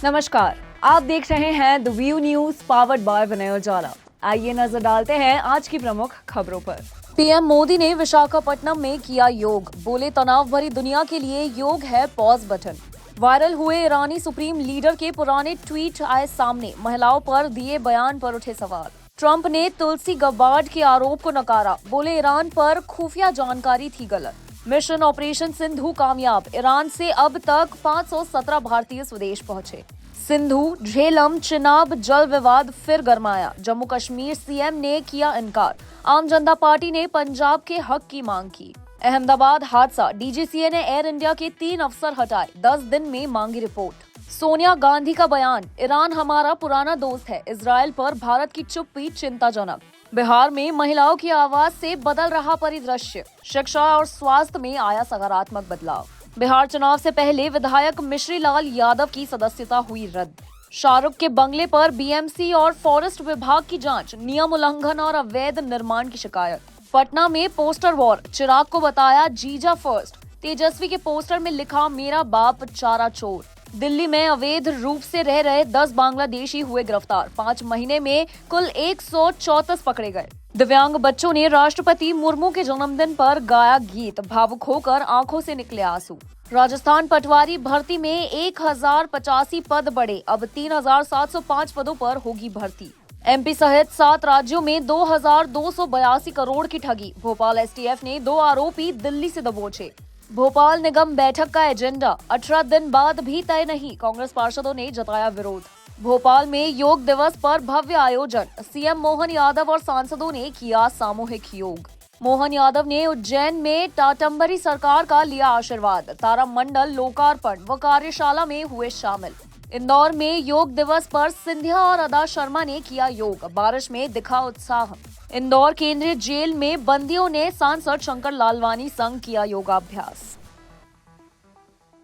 नमस्कार, आप देख रहे हैं the view news powered by Vinay Ujala. आइए नजर डालते हैं आज की प्रमुख खबरों पर। पीएम मोदी ने विशाखापट्टनम में किया योग, बोले तनाव भरी दुनिया के लिए योग है पॉज बटन। वायरल हुए ईरानी सुप्रीम लीडर के पुराने ट्वीट आए सामने, महिलाओं पर दिए बयान पर उठे सवाल। ट्रंप ने तुलसी गबार्ड के आरोप को नकारा, बोले ईरान पर खुफिया जानकारी थी गलत। मिशन ऑपरेशन सिंधु कामयाब, ईरान से अब तक 517 भारतीय स्वदेश पहुंचे। सिंधु, झेलम, चिनाब जल विवाद फिर गरमाया, जम्मू कश्मीर सीएम ने किया इनकार। आम जनता पार्टी ने पंजाब के हक की मांग की। अहमदाबाद हादसा, डीजीसीए ने एयर इंडिया के 3 अफसर हटाए, 10 दिन में मांगी रिपोर्ट। सोनिया गांधी का बयान, ईरान हमारा पुराना दोस्त है, इजरायल पर भारत की चुप्पी चिंताजनक। बिहार में महिलाओं की आवाज से बदल रहा परिदृश्य, शिक्षा और स्वास्थ्य में आया सकारात्मक बदलाव। बिहार चुनाव से पहले विधायक मिश्री लाल यादव की सदस्यता हुई रद्द। शाहरुख के बंगले पर बीएमसी और फॉरेस्ट विभाग की जांच, नियम उल्लंघन और अवैध निर्माण की शिकायत। पटना में पोस्टर वॉर, चिराग को बताया जीजा फर्स्ट, तेजस्वी के पोस्टर में लिखा मेरा बाप चारा चोर। दिल्ली में अवैध रूप से रह रहे 10 बांग्लादेशी हुए गिरफ्तार, 5 महीने में कुल 134 पकड़े गए। दिव्यांग बच्चों ने राष्ट्रपति मुर्मू के जन्मदिन पर गाया गीत, भावुक होकर आंखों से निकले आंसू। राजस्थान पटवारी भर्ती में 1085 पद बढ़े, अब 3705 पदों पर होगी भर्ती। एमपी सहित 7 राज्यों में 2282 करोड़ की ठगी, भोपाल एसटीएफ ने 2 आरोपी दिल्ली से दबोचे। भोपाल निगम बैठक का एजेंडा 18 दिन बाद भी तय नहीं, कांग्रेस पार्षदों ने जताया विरोध। भोपाल में योग दिवस पर भव्य आयोजन, सीएम मोहन यादव और सांसदों ने किया सामूहिक योग। मोहन यादव ने उज्जैन में टाटम्बरी सरकार का लिया आशीर्वाद, तारामंडल लोकार्पण व कार्यशाला में हुए शामिल। इंदौर में योग दिवस पर सिंधिया और अदा शर्मा ने किया योग, बारिश में दिखा उत्साह। इंदौर केंद्रीय जेल में बंदियों ने सांसद शंकर लालवानी संग किया योगाभ्यास।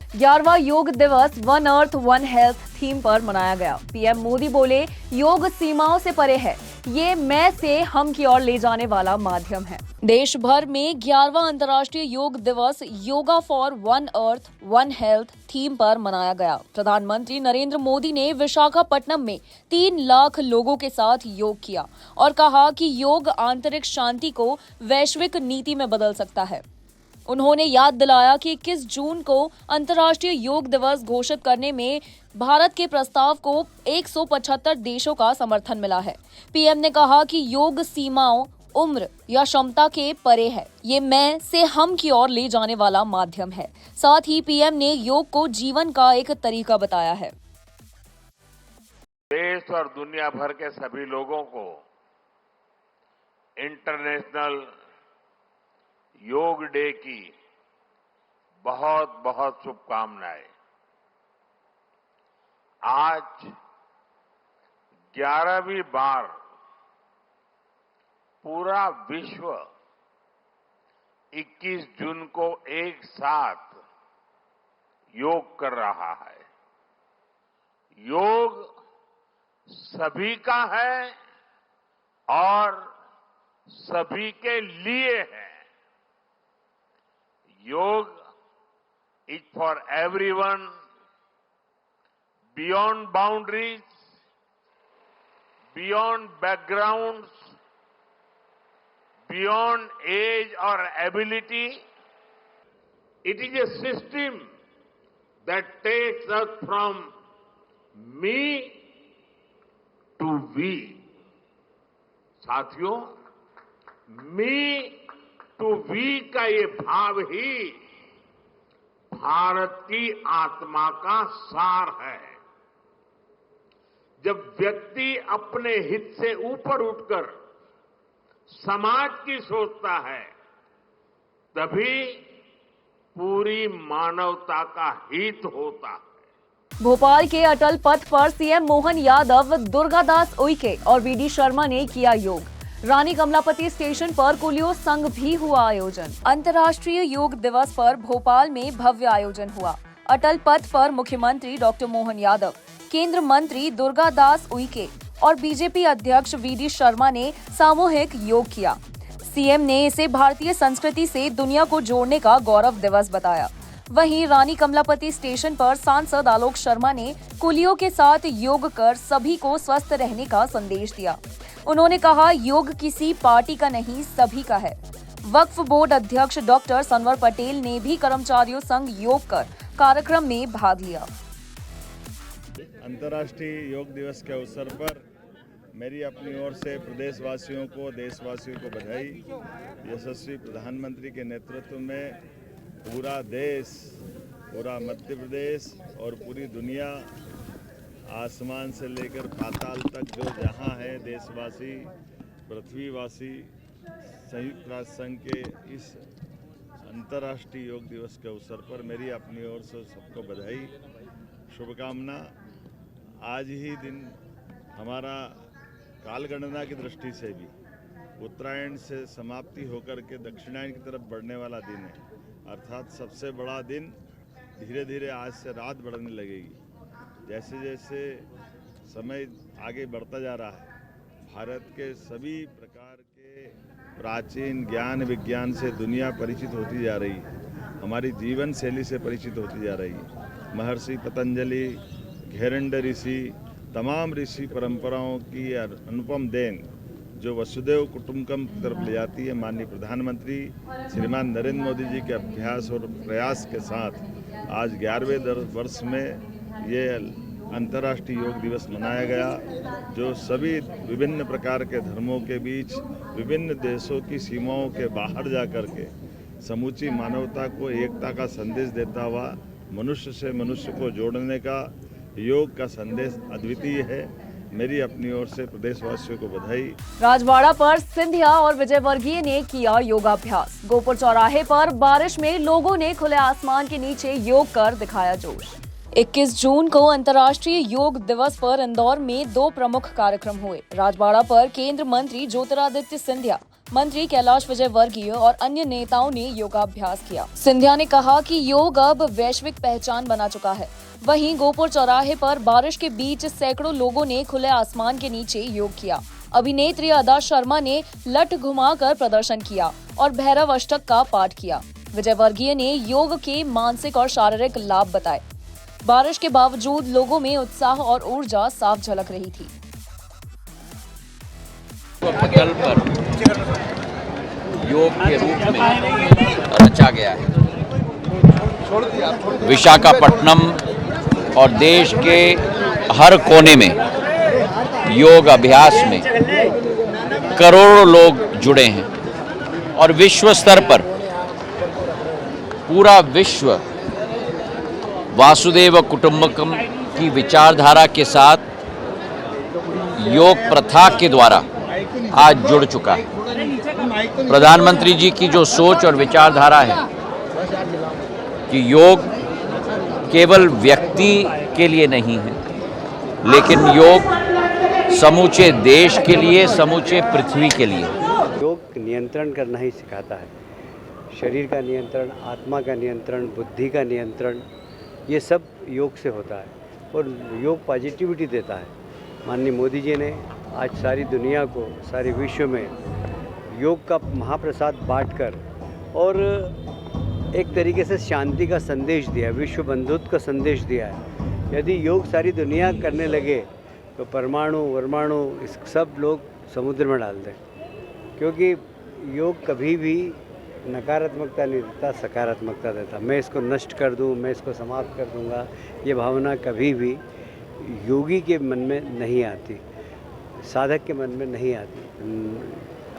11वां योग दिवस one earth one health theme पर मनाया गया। पीएम मोदी बोले योग सीमाओं से परे है, ये मैं से हम की ओर ले जाने वाला माध्यम है। देश भर में 11वां अंतर्राष्ट्रीय योग दिवस yoga for one earth one health theme पर मनाया गया। प्रधानमंत्री नरेंद्र मोदी ने विशाखापट्टनम में 3 लाख लोगों के साथ योग किया और कहा कि योग आंतरिक शांति को वैश्विक नीति में बदल सकता है। उन्होंने याद दिलाया कि 21 जून को अंतर्राष्ट्रीय योग दिवस घोषित करने में भारत के प्रस्ताव को 175 देशों का समर्थन मिला है। पीएम ने कहा कि योग सीमाओं, उम्र या क्षमता के परे है, ये मैं से हम की ओर ले जाने वाला माध्यम है। साथ ही पीएम ने योग को जीवन का एक तरीका बताया है। देश और दुनिया भर के सभी लोगों को इंटरनेशनल योग डे की बहुत बहुत शुभकामनाएं। आज 11वीं बार पूरा विश्व 21 जून को एक साथ योग कर रहा है। योग सभी का है और सभी के लिए है। योग is for everyone, beyond boundaries, beyond backgrounds, beyond age or ability. It is a system that takes us from me to we. साथियों, me to we का ये भाव ही भारत की आत्मा का सार है। जब व्यक्ति अपने हित से ऊपर उठकर समाज की सोचता है, तभी पूरी मानवता का हित होता है। भोपाल के अटल पथ पर सीएम मोहन यादव, दुर्गादास उइके और वीडी शर्मा ने किया योग। रानी कमलापति स्टेशन पर कुलियो संघ भी हुआ आयोजन। अंतर्राष्ट्रीय योग दिवस पर भोपाल में भव्य आयोजन हुआ। अटल पथ पर मुख्यमंत्री डॉक्टर मोहन यादव, केंद्र मंत्री दुर्गादास उइके और बीजेपी अध्यक्ष वीडी शर्मा ने सामूहिक योग किया। सीएम ने इसे भारतीय संस्कृति से दुनिया को जोड़ने का गौरव दिवस बताया। वहीं रानी कमलापति स्टेशन पर सांसद आलोक शर्मा ने कुलियों के साथ योग कर सभी को स्वस्थ रहने का संदेश दिया। उन्होंने कहा, योग किसी पार्टी का नहीं, सभी का है। वक्फ बोर्ड अध्यक्ष डॉक्टर सनवर पटेल ने भी कर्मचारियों संग योग कर कार्यक्रम में भाग लिया। अंतर्राष्ट्रीय योग दिवस के अवसर पर मेरी अपनी ओर से प्रदेशवासियों को, देशवासियों को बधाई। यशस्वी प्रधानमंत्री के नेतृत्व में पूरा देश, पूरा मध्य प्रदेश और पूरी दुनिया, आसमान से लेकर पाताल तक जो जहां है, देशवासी, पृथ्वीवासी, संयुक्त राष्ट्र संघ के इस अंतर्राष्ट्रीय योग दिवस के अवसर पर मेरी अपनी ओर से सबको बधाई, शुभकामना। आज ही दिन हमारा कालगणना की दृष्टि से भी उत्तरायण से समाप्ति होकर के दक्षिणायन की तरफ बढ़ने वाला दिन है, अर्थात सबसे बड़ा दिन धीरे धीरे आज से रात बढ़ने लगेगी। जैसे जैसे समय आगे बढ़ता जा रहा है, भारत के सभी प्रकार के प्राचीन ज्ञान विज्ञान से दुनिया परिचित होती जा रही है, हमारी जीवन शैली से परिचित होती जा रही है। महर्षि पतंजलि, घेरंड ऋषि, तमाम ऋषि परंपराओं की अनुपम देन जो वसुदेव कुटुंबकम की तरफ ले जाती है, माननीय प्रधानमंत्री श्रीमान नरेंद्र मोदी जी के अभ्यास और प्रयास के साथ आज 11वें वर्ष में ये अंतर्राष्ट्रीय योग दिवस मनाया गया, जो सभी विभिन्न प्रकार के धर्मों के बीच, विभिन्न देशों की सीमाओं के बाहर जा कर के समूची मानवता को एकता का संदेश देता हुआ मनुष्य से मनुष्य को जोड़ने का योग का संदेश अद्वितीय है। मेरी अपनी ओर से प्रदेशवासियों को बधाई। राजवाड़ा पर सिंधिया और विजयवर्गीय ने किया योगाभ्यास। गोपुर चौराहे पर बारिश में लोगों ने खुले आसमान के नीचे योग कर दिखाया जोश। 21 जून को अंतर्राष्ट्रीय योग दिवस पर इंदौर में 2 प्रमुख कार्यक्रम हुए। राजवाड़ा पर केंद्र मंत्री ज्योतिरादित्य सिंधिया, मंत्री कैलाश विजयवर्गीय और अन्य नेताओं ने योगाभ्यास किया। सिंधिया ने कहा कि योग अब वैश्विक पहचान बना चुका है। वहीं गोपुर चौराहे पर बारिश के बीच सैकड़ों लोगों ने खुले आसमान के नीचे योग किया। अभिनेत्री अदा शर्मा ने लठ घुमाकर प्रदर्शन किया और भैरव अष्टक का पाठ किया। विजयवर्गीय ने योग के मानसिक और शारीरिक लाभ बताए। बारिश के बावजूद लोगों में उत्साह और ऊर्जा साफ झलक रही थी। पटल पर योग के रूप में रचा गया है। विशाखापट्टनम और देश के हर कोने में योग अभ्यास में करोड़ों लोग जुड़े हैं और विश्व स्तर पर पूरा विश्व वासुदेव कुटुंबकम की विचारधारा के साथ योग प्रथा के द्वारा आज जुड़ चुका है। प्रधानमंत्री जी की जो सोच और विचारधारा है कि योग केवल व्यक्ति के लिए नहीं है, लेकिन योग समूचे देश के लिए, समूचे पृथ्वी के लिए। योग नियंत्रण करना ही सिखाता है। शरीर का नियंत्रण, आत्मा का नियंत्रण, बुद्धि का नियंत्रण, ये सब योग से होता है और योग पॉजिटिविटी देता है। माननीय मोदी जी ने आज सारी दुनिया को, सारे विश्व में योग का महाप्रसाद बांटकर और एक तरीके से शांति का संदेश दिया, विश्व बंधुत्व का संदेश दिया है। यदि योग सारी दुनिया करने लगे तो परमाणु, वर्माणु, इस सब लोग समुद्र में डाल दें, क्योंकि योग कभी भी नकारात्मकता नहीं देता, सकारात्मकता देता। मैं इसको नष्ट कर दूं, मैं इसको समाप्त कर दूंगा, ये भावना कभी भी योगी के मन में नहीं आती, साधक के मन में नहीं आती।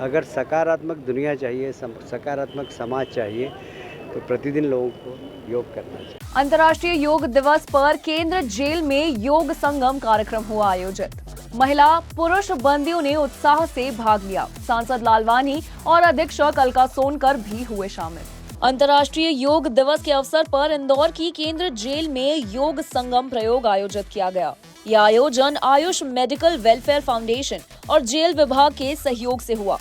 अगर सकारात्मक दुनिया चाहिए, सकारात्मक समाज चाहिए, तो प्रतिदिन लोगों को योग करना चाहिए। अंतर्राष्ट्रीय योग दिवस पर केंद्र जेल में योग संगम कार्यक्रम हुआ आयोजित। महिला पुरुष बंदियों ने उत्साह से भाग लिया। सांसद लालवानी और अधीक्षक अलका सोनकर भी हुए शामिल। अंतर्राष्ट्रीय योग दिवस के अवसर पर इंदौर की केंद्र जेल में योग संगम प्रयोग आयोजित किया गया। यह आयोजन आयुष मेडिकल वेलफेयर फाउंडेशन और जेल विभाग के सहयोग से हुआ,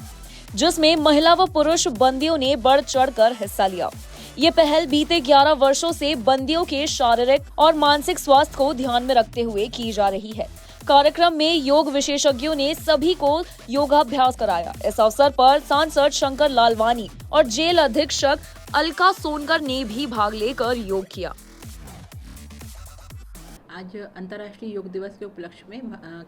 जिसमें महिला व पुरुष बंदियों ने बढ़ चढ़कर हिस्सा लिया। ये पहल बीते 11 वर्षों से बंदियों के शारीरिक और मानसिक स्वास्थ्य को ध्यान में रखते हुए की जा रही है। कार्यक्रम में योग विशेषज्ञों ने सभी को योगाभ्यास कराया। इस अवसर पर सांसद शंकर लालवानी और जेल अधीक्षक अलका सोनकर ने भी भाग लेकर योग किया। आज अंतर्राष्ट्रीय योग दिवस के उपलक्ष्य में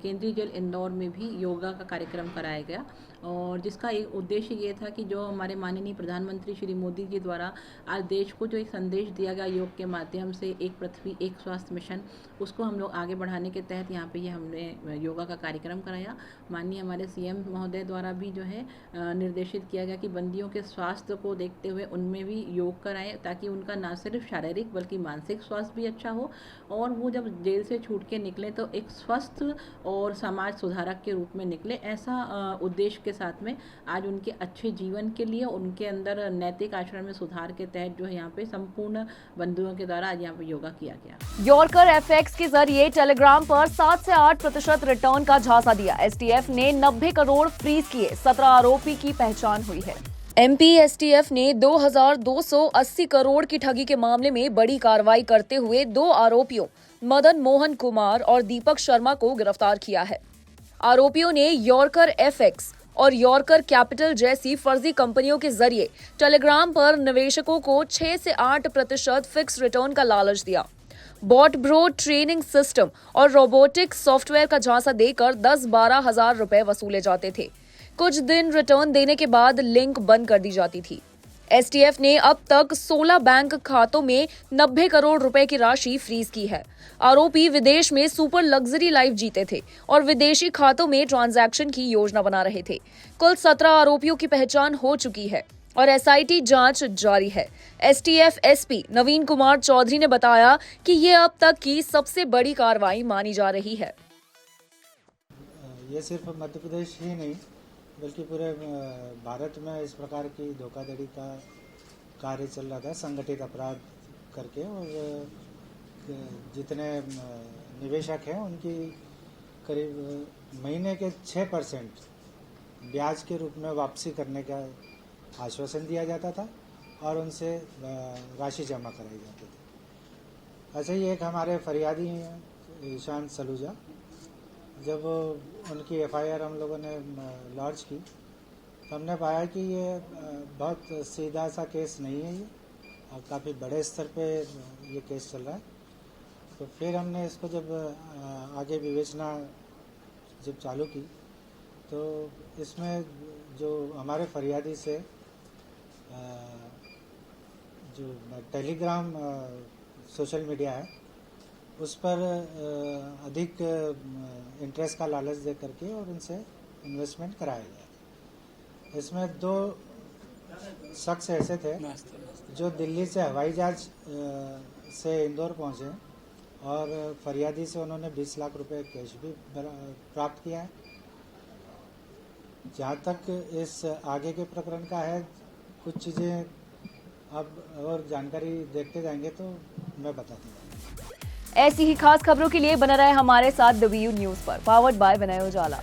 केंद्रीय जेल इंदौर में भी योगा का कार्यक्रम कराया गया और जिसका एक उद्देश्य ये था कि जो हमारे माननीय प्रधानमंत्री श्री मोदी जी द्वारा आज देश को जो एक संदेश दिया गया योग के माध्यम से एक पृथ्वी एक स्वास्थ्य मिशन, उसको हम लोग आगे बढ़ाने के तहत यहाँ पे ये हमने योगा का कार्यक्रम कराया। माननीय हमारे सीएम महोदय द्वारा भी जो है निर्देशित किया गया कि बंदियों के स्वास्थ्य को देखते हुए उनमें भी योग कराएं ताकि उनका ना सिर्फ शारीरिक बल्कि मानसिक स्वास्थ्य भी अच्छा हो और वो जब जेल से छूट के निकले तो एक स्वस्थ और समाज सुधारक के रूप में निकले। ऐसा उद्देश्य के साथ में आज उनके अच्छे जीवन के लिए उनके अंदर नैतिक आचरण में सुधार के तहत जो है यहाँ पे संपूर्ण बंधुओं के द्वारा आज यहाँ पे योगा किया गया। यॉर्कर एफएक्स के जरिए टेलीग्राम पर 7 से 8% रिटर्न का झांसा दिया। एसटीएफ ने 90 करोड़ फ्रीज किए। 17 आरोपी की पहचान हुई है। एमपी एसटीएफ ने 2280 करोड़ की ठगी के मामले में बड़ी कार्रवाई करते हुए 2 आरोपियों मदन मोहन कुमार और दीपक शर्मा को गिरफ्तार किया है। आरोपियों ने यॉर्कर एफएक्स और यॉर्कर कैपिटल जैसी फर्जी कंपनियों के जरिए टेलीग्राम पर निवेशकों को 6 से 8% फिक्स रिटर्न का लालच दिया। बॉट ब्रो ट्रेनिंग सिस्टम और रोबोटिक सॉफ्टवेयर का झांसा देकर 10-12 हजार रुपए वसूले जाते थे। कुछ दिन रिटर्न देने के बाद लिंक बंद कर दी जाती थी। एसटीएफ ने अब तक 16 बैंक खातों में 90 करोड़ रुपए की राशि फ्रीज की है। आरोपी विदेश में सुपर लग्जरी लाइफ जीते थे और विदेशी खातों में ट्रांजैक्शन की योजना बना रहे थे। कुल 17 आरोपियों की पहचान हो चुकी है और एसआईटी जांच जारी है। एसटीएफ एसपी नवीन कुमार चौधरी ने बताया कि ये अब तक की सबसे बड़ी कार्रवाई मानी जा रही है। ये सिर्फ मध्य प्रदेश ही नहीं बल्कि पूरे भारत में इस प्रकार की धोखाधड़ी का कार्य चल रहा था संगठित अपराध करके, और जितने निवेशक हैं उनकी करीब महीने के 6% ब्याज के रूप में वापसी करने का आश्वासन दिया जाता था और उनसे राशि जमा कराई जाती थी। ऐसे ही एक हमारे फरियादी हैं ईशान सलूजा, जब उनकी एफआईआर हम लोगों ने लॉन्च की तो हमने पाया कि ये बहुत सीधा सा केस नहीं है, ये और काफ़ी बड़े स्तर पे ये केस चल रहा है। तो फिर हमने इसको जब आगे विवेचना जब चालू की तो इसमें जो हमारे फरियादी से जो टेलीग्राम सोशल मीडिया है उस पर अधिक इंटरेस्ट का लालच दे करके और उनसे इन्वेस्टमेंट कराया गया। इसमें 2 शख्स ऐसे थे जो दिल्ली से हवाई जहाज से इंदौर पहुंचे और फरियादी से उन्होंने 20 लाख रुपए कैश भी प्राप्त किया है। जहाँ तक इस आगे के प्रकरण का है, कुछ चीज़ें अब और जानकारी देखते जाएंगे तो मैं बता दूँगा। ऐसी ही खास खबरों के लिए बना रहे हमारे साथ द व्यू न्यूज पर, पावर्ड बाय विनय उजाला।